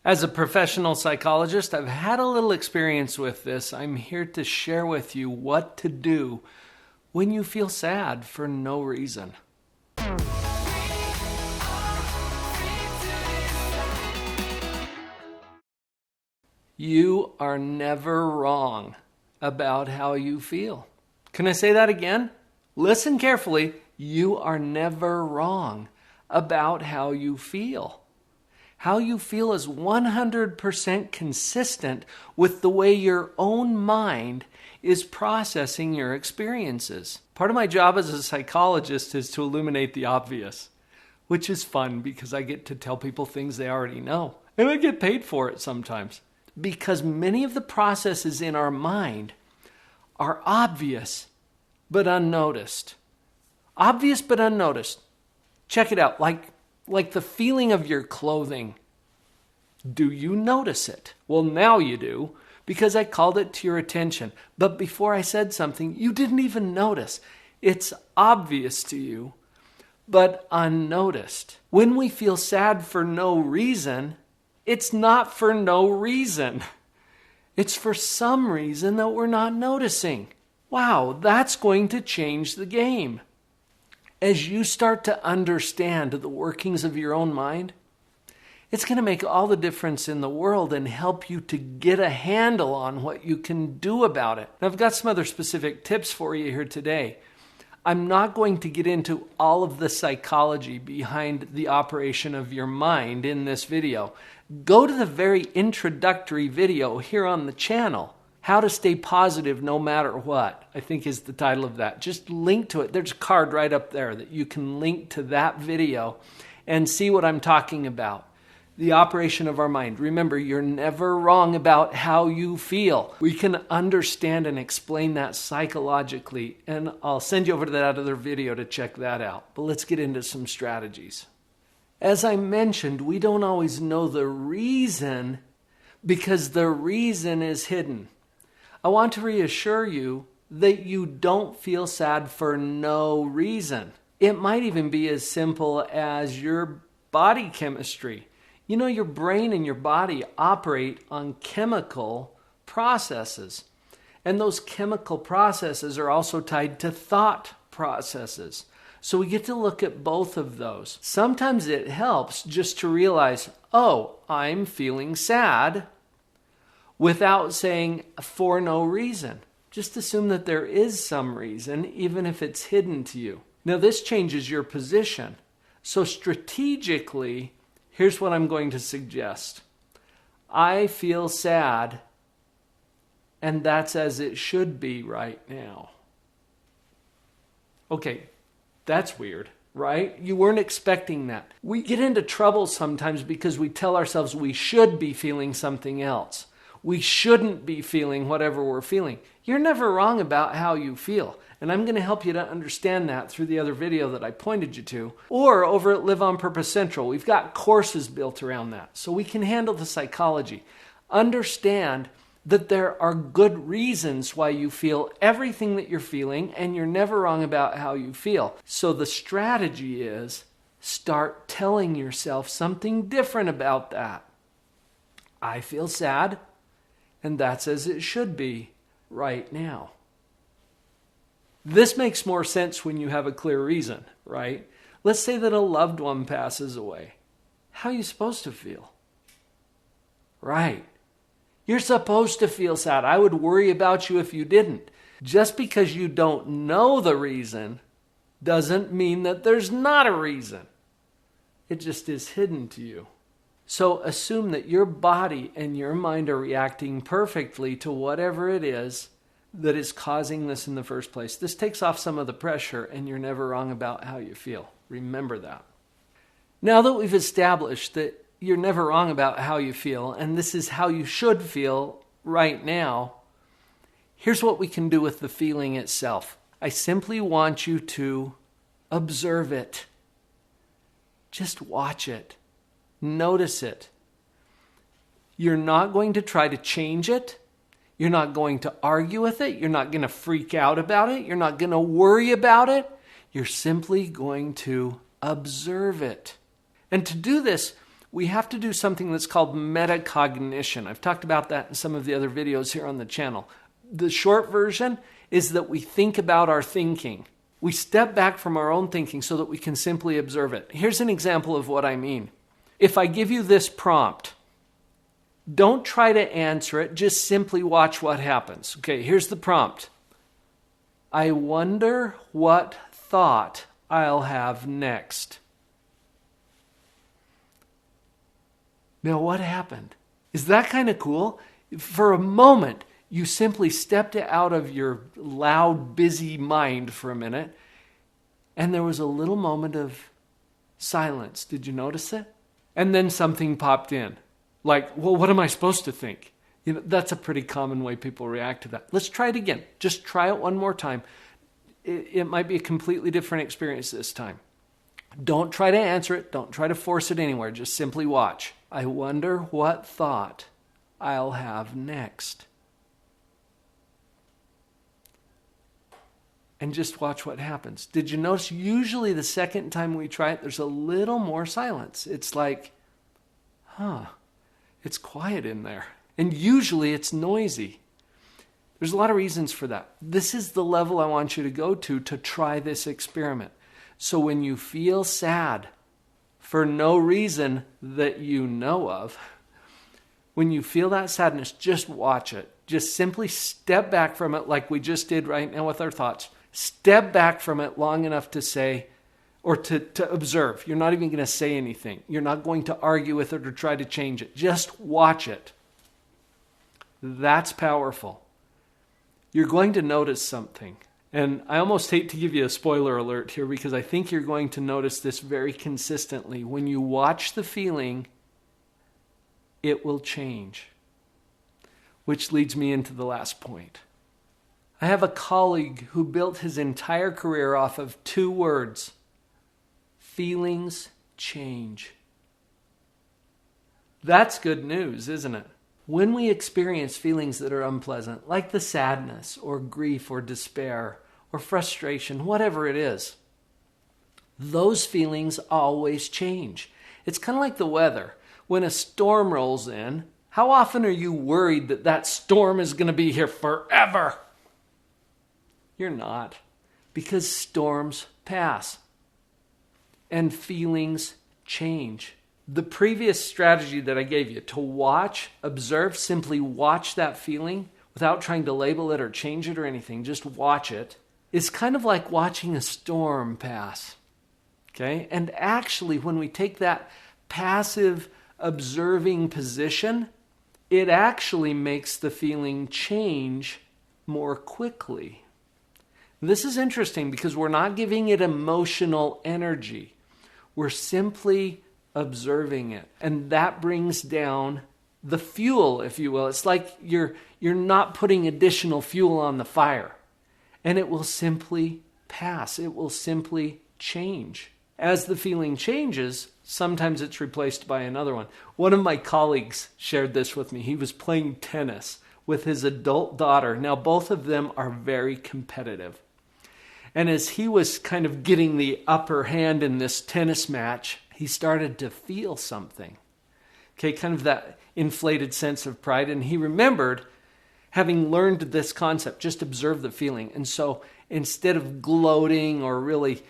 As a professional psychologist, I've had a little experience with this. I'm here to share with you what to do when you feel sad for no reason. You are never wrong about how you feel. Can I say that again? Listen carefully. You are never wrong about how you feel. How you feel is 100% consistent with the way your own mind is processing your experiences. Part of my job as a psychologist is to illuminate the obvious, which is fun because I get to tell people things they already know. And I get paid for it sometimes. Because many of the processes in our mind are obvious but unnoticed. Obvious but unnoticed. Check it out, like the feeling of your clothing. Do you notice it? Well, now you do, because I called it to your attention. But before I said something, you didn't even notice. It's obvious to you, but unnoticed. When we feel sad for no reason, it's not for no reason. It's for some reason that we're not noticing. Wow, that's going to change the game. As you start to understand the workings of your own mind, it's going to make all the difference in the world and help you to get a handle on what you can do about it. Now, I've got some other specific tips for you here today. I'm not going to get into all of the psychology behind the operation of your mind in this video. Go to the very introductory video here on the channel. How to Stay Positive No Matter What, I think is the title of that. Just link to it. There's a card right up there that you can link to that video and see what I'm talking about. The operation of our mind. Remember, you're never wrong about how you feel. We can understand and explain that psychologically, and I'll send you over to that other video to check that out. But let's get into some strategies. As I mentioned, we don't always know the reason because the reason is hidden. I want to reassure you that you don't feel sad for no reason. It might even be as simple as your body chemistry. You know, your brain and your body operate on chemical processes. And those chemical processes are also tied to thought processes. So we get to look at both of those. Sometimes it helps just to realize, oh, I'm feeling sad, without saying for no reason. Just assume that there is some reason, even if it's hidden to you. Now, this changes your position. So strategically, here's what I'm going to suggest. I feel sad, and that's as it should be right now. Okay, that's weird, right? You weren't expecting that. We get into trouble sometimes because we tell ourselves we should be feeling something else. We shouldn't be feeling whatever we're feeling. You're never wrong about how you feel. And I'm going to help you to understand that through the other video that I pointed you to. Or over at Live on Purpose Central, we've got courses built around that. So we can handle the psychology. Understand that there are good reasons why you feel everything that you're feeling, and you're never wrong about how you feel. So the strategy is start telling yourself something different about that. I feel sad, and that's as it should be right now. This makes more sense when you have a clear reason, right? Let's say that a loved one passes away. How are you supposed to feel? Right. You're supposed to feel sad. I would worry about you if you didn't. Just because you don't know the reason doesn't mean that there's not a reason. It just is hidden to you. So assume that your body and your mind are reacting perfectly to whatever it is that is causing this in the first place. This takes off some of the pressure, and you're never wrong about how you feel. Remember that. Now that we've established that you're never wrong about how you feel, and this is how you should feel right now, here's what we can do with the feeling itself. I simply want you to observe it. Just watch it. Notice it. You're not going to try to change it. You're not going to argue with it. You're not going to freak out about it. You're not going to worry about it. You're simply going to observe it. And to do this, we have to do something that's called metacognition. I've talked about that in some of the other videos here on the channel. The short version is that we think about our thinking. We step back from our own thinking so that we can simply observe it. Here's an example of what I mean. If I give you this prompt, don't try to answer it, just simply watch what happens. Okay, here's the prompt. I wonder what thought I'll have next. Now, what happened? Is that kind of cool? For a moment, you simply stepped out of your loud, busy mind for a minute, and there was a little moment of silence. Did you notice it? And then something popped in. Like, well, what am I supposed to think? That's a pretty common way people react to that. Let's try it again. Just try it one more time. It might be a completely different experience this time. Don't try to answer it. Don't try to force it anywhere. Just simply watch. I wonder what thought I'll have next. And just watch what happens. Did you notice usually the second time we try it, there's a little more silence. It's like, it's quiet in there. And usually it's noisy. There's a lot of reasons for that. This is the level I want you to go to try this experiment. So when you feel sad for no reason that you know of, when you feel that sadness, just watch it. Just simply step back from it like we just did right now with our thoughts. Step back from it long enough to say, or to observe. You're not even going to say anything. You're not going to argue with it or try to change it. Just watch it. That's powerful. You're going to notice something. And I almost hate to give you a spoiler alert here because I think you're going to notice this very consistently. When you watch the feeling, it will change. Which leads me into the last point. I have a colleague who built his entire career off of 2 words. Feelings change. That's good news, isn't it? When we experience feelings that are unpleasant, like the sadness or grief or despair or frustration, whatever it is, those feelings always change. It's kind of like the weather. When a storm rolls in, how often are you worried that that storm is going to be here forever? You're not, because storms pass and feelings change. The previous strategy that I gave you to watch, observe, simply watch that feeling without trying to label it or change it or anything, just watch it, is kind of like watching a storm pass. Okay? And actually, when we take that passive observing position, it actually makes the feeling change more quickly. This is interesting because we're not giving it emotional energy. We're simply observing it. And that brings down the fuel, if you will. It's like you're not putting additional fuel on the fire. And it will simply pass. It will simply change. As the feeling changes, sometimes it's replaced by another one. One of my colleagues shared this with me. He was playing tennis with his adult daughter. Now, both of them are very competitive. And as he was kind of getting the upper hand in this tennis match, he started to feel something. Okay, kind of that inflated sense of pride. And he remembered having learned this concept, just observe the feeling. And so instead of gloating or really,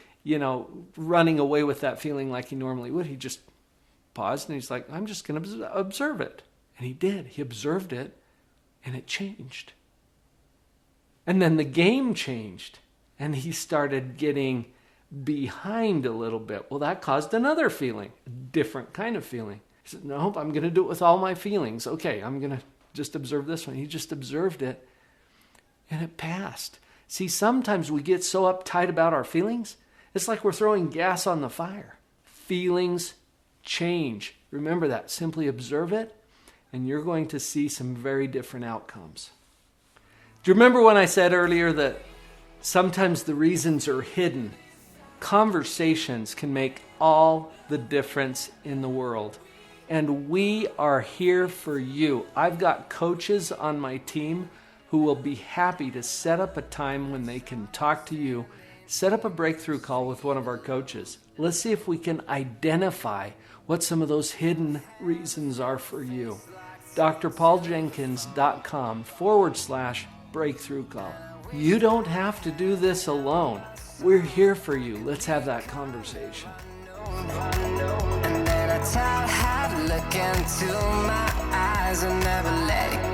running away with that feeling like he normally would, he just paused and he's like, I'm just going to observe it. And he did. He observed it and it changed. And then the game changed. And he started getting behind a little bit. Well, that caused another feeling, a different kind of feeling. He said, nope, I'm going to do it with all my feelings. Okay, I'm going to just observe this one. He just observed it, and it passed. See, sometimes we get so uptight about our feelings, it's like we're throwing gas on the fire. Feelings change. Remember that. Simply observe it, and you're going to see some very different outcomes. Do you remember when I said earlier that sometimes the reasons are hidden? Conversations can make all the difference in the world. And we are here for you. I've got coaches on my team who will be happy to set up a time when they can talk to you. Set up a breakthrough call with one of our coaches. Let's see if we can identify what some of those hidden reasons are for you. drpauljenkins.com/breakthrough call. You don't have to do this alone. We're here for you. Let's have that conversation. And then a tired look into my eyes and never let it